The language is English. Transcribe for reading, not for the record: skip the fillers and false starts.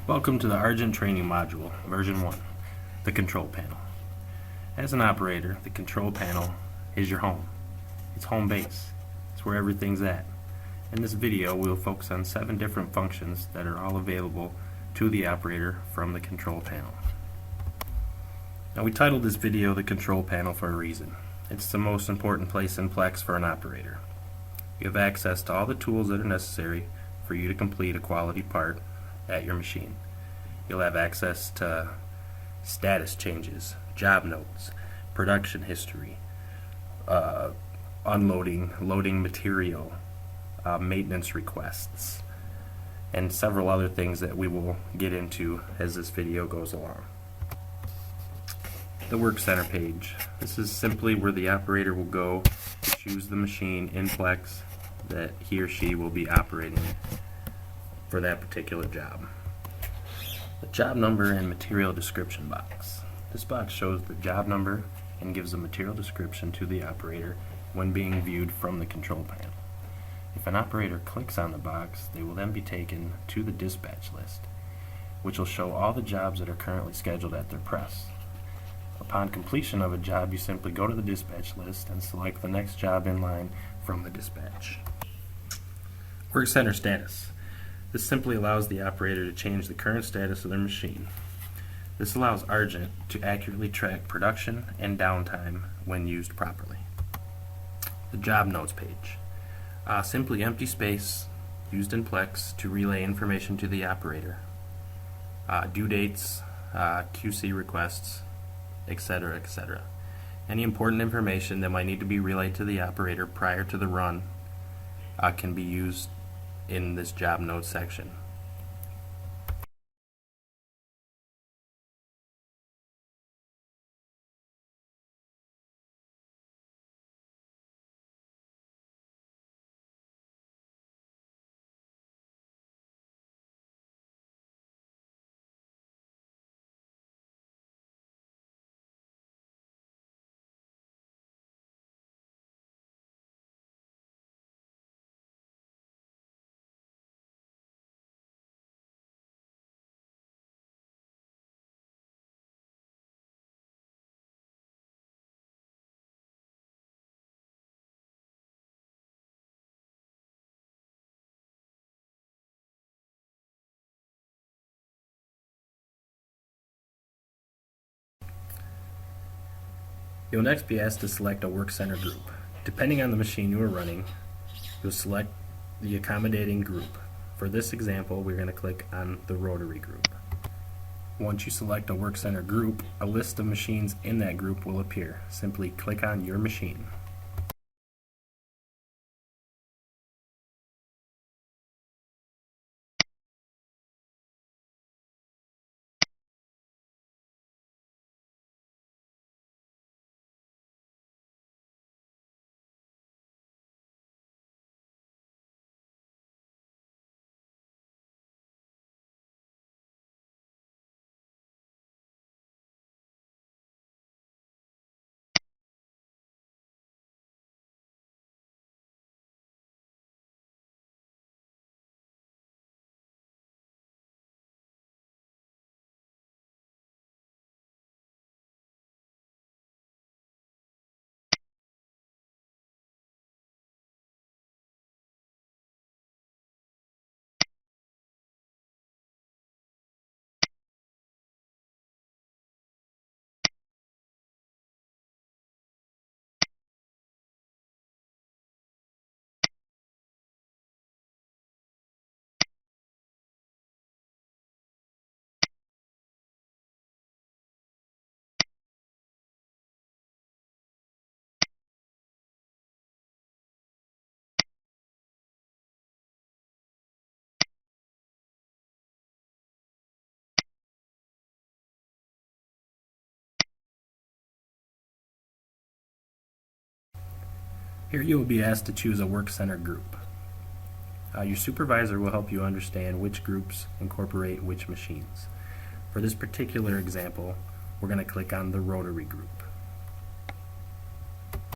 Welcome to the Argent Training Module, version 1, the control panel. As an operator, the control panel is your home. It's home base. It's where everything's at. In this video, we'll focus on 7 different functions that are all available to the operator from the control panel. Now, we titled this video the control panel for a reason. It's the most important place in Plex for an operator. You have access to all the tools that are necessary for you to complete a quality part at your machine. You'll have access to status changes, job notes, production history, unloading, loading material, maintenance requests, and several other things that we will get into as this video goes along. The Work Center page. This is simply where the operator will go to choose the machine in Plex that he or she will be operating for that particular job. The job number and material description box. This box shows the job number and gives a material description to the operator when being viewed from the control panel. If an operator clicks on the box, they will then be taken to the dispatch list, which will show all the jobs that are currently scheduled at their press. Upon completion of a job, you simply go to the dispatch list and select the next job in line from the dispatch. Work Center status. This simply allows the operator to change the current status of their machine. This allows Argent to accurately track production and downtime when used properly. The job notes page. Simply empty space used in Plex to relay information to the operator. Due dates, QC requests, etc., etc. Any important information that might need to be relayed to the operator prior to the run can be used in this job notes section. You'll next be asked to select a Work Center group. Depending on the machine you are running, you'll select the accommodating group. For this example, we're going to click on the rotary group. Once you select a Work Center group, a list of machines in that group will appear. Simply click on your machine. Here you will be asked to choose a Work Center group. Your supervisor will help you understand which groups incorporate which machines. For this particular example, we're going to click on the rotary group.